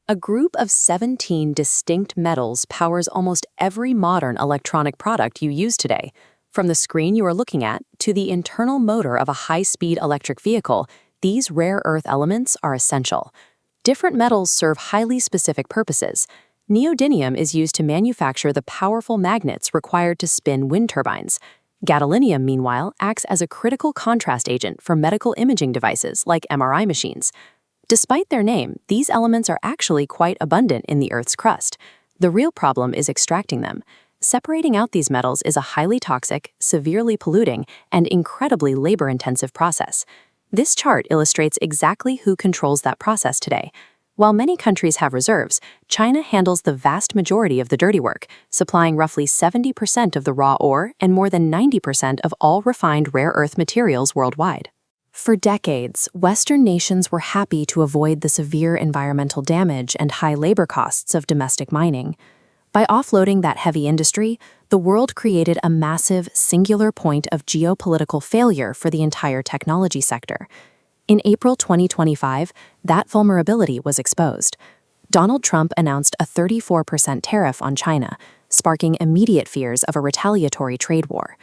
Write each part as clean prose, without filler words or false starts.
A group of 17 distinct metals powers almost every modern electronic product you use today. From the screen you are looking at to the internal motor of a high-speed electric vehicle, these rare earth elements are essential. Different metals serve highly specific purposes. Neodymium is used to manufacture the powerful magnets required to spin wind turbines. Gadolinium, meanwhile, acts as a critical contrast agent for medical imaging devices like MRI machines. Despite their name, these elements are actually quite abundant in the Earth's crust. The real problem is extracting them. Separating out these metals is a highly toxic, severely polluting, and incredibly labor-intensive process. This chart illustrates exactly who controls that process today. While many countries have reserves, China handles the vast majority of the dirty work, supplying roughly 70% of the raw ore and more than 90% of all refined rare earth materials worldwide. For decades, Western nations were happy to avoid the severe environmental damage and high labor costs of domestic mining. By offloading that heavy industry, the world created a massive, singular point of geopolitical failure for the entire technology sector. In April 2025, that vulnerability was exposed. Donald Trump announced a 34% tariff on China, sparking immediate fears of a retaliatory trade war.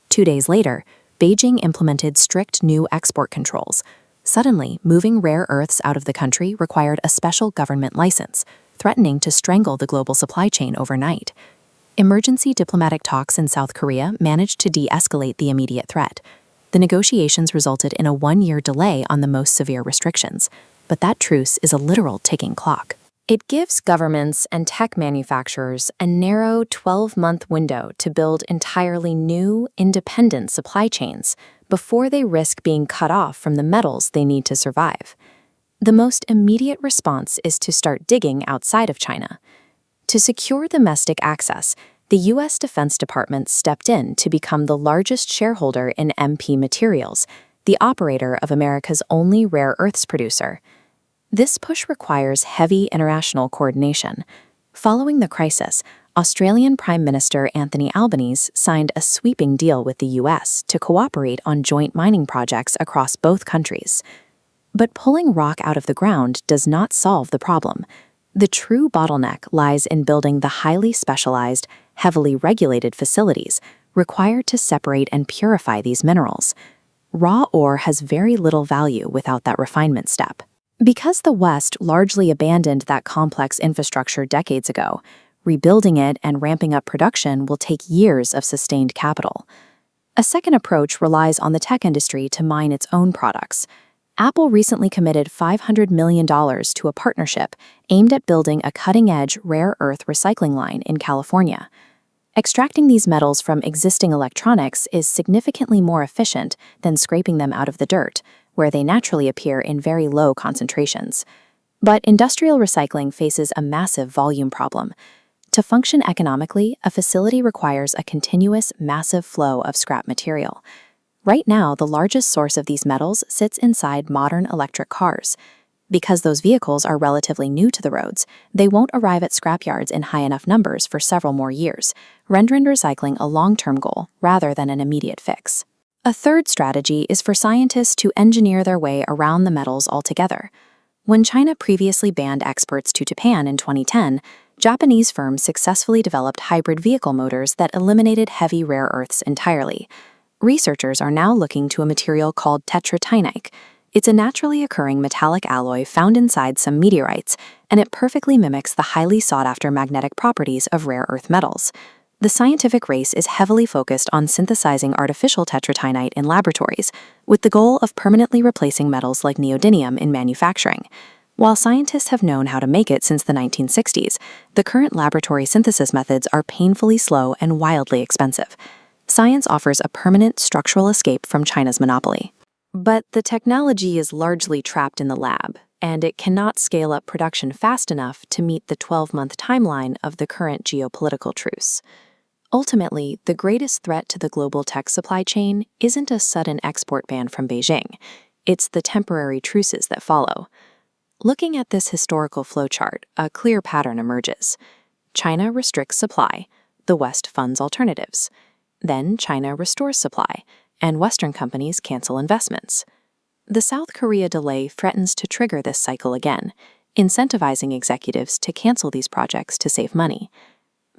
2 days later, Beijing implemented strict new export controls. Suddenly, moving rare earths out of the country required a special government license, threatening to strangle the global supply chain overnight. Emergency diplomatic talks in South Korea managed to de-escalate the immediate threat. The negotiations resulted in a 1-year delay on the most severe restrictions, but that truce is a literal ticking clock. It gives governments and tech manufacturers a narrow 12-month window to build entirely new, independent supply chains before they risk being cut off from the metals they need to survive. The most immediate response is to start digging outside of China. To secure domestic access, the U.S. Defense Department stepped in to become the largest shareholder in MP Materials, the operator of America's only rare earths producer. This push requires heavy international coordination. Following the crisis, Australian Prime Minister Anthony Albanese signed a sweeping deal with the U.S. to cooperate on joint mining projects across both countries. But pulling rock out of the ground does not solve the problem. The true bottleneck lies in building the highly specialized, heavily regulated facilities required to separate and purify these minerals. Raw ore has very little value without that refinement step. Because the West largely abandoned that complex infrastructure decades ago, rebuilding it and ramping up production will take years of sustained capital. A second approach relies on the tech industry to mine its own products. Apple recently committed $500 million to a partnership aimed at building a cutting-edge rare earth recycling line in California. Extracting these metals from existing electronics is significantly more efficient than scraping them out of the dirt, where they naturally appear in very low concentrations. But industrial recycling faces a massive volume problem. To function economically, a facility requires a continuous, massive flow of scrap material. Right now, the largest source of these metals sits inside modern electric cars. Because those vehicles are relatively new to the roads, they won't arrive at scrapyards in high enough numbers for several more years, rendering recycling a long-term goal rather than an immediate fix. A third strategy is for scientists to engineer their way around the metals altogether. When China previously banned exports to Japan in 2010, Japanese firms successfully developed hybrid vehicle motors that eliminated heavy rare earths entirely. Researchers are now looking to a material called tetratynite. It's a naturally occurring metallic alloy found inside some meteorites, and it perfectly mimics the highly sought-after magnetic properties of rare earth metals. The scientific race is heavily focused on synthesizing artificial tetratynite in laboratories, with the goal of permanently replacing metals like neodymium in manufacturing. While scientists have known how to make it since the 1960s, the current laboratory synthesis methods are painfully slow and wildly expensive. Science offers a permanent structural escape from China's monopoly. But the technology is largely trapped in the lab, and it cannot scale up production fast enough to meet the 12-month timeline of the current geopolitical truce. Ultimately, the greatest threat to the global tech supply chain isn't a sudden export ban from Beijing. It's the temporary truces that follow. Looking at this historical flowchart, a clear pattern emerges. China restricts supply, the West funds alternatives. Then China restores supply, and Western companies cancel investments. The South Korea delay threatens to trigger this cycle again. incentivizing executives to cancel these projects to save money.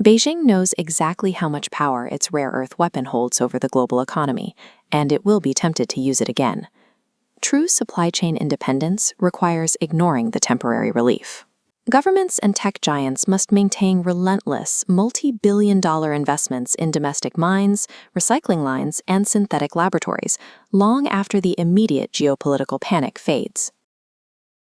Beijing knows exactly how much power its rare earth weapon holds over the global economy, and it will be tempted to use it again. True supply chain independence requires ignoring the temporary relief. Governments and tech giants must maintain relentless, multi-billion-dollar investments in domestic mines, recycling lines, and synthetic laboratories, long after the immediate geopolitical panic fades.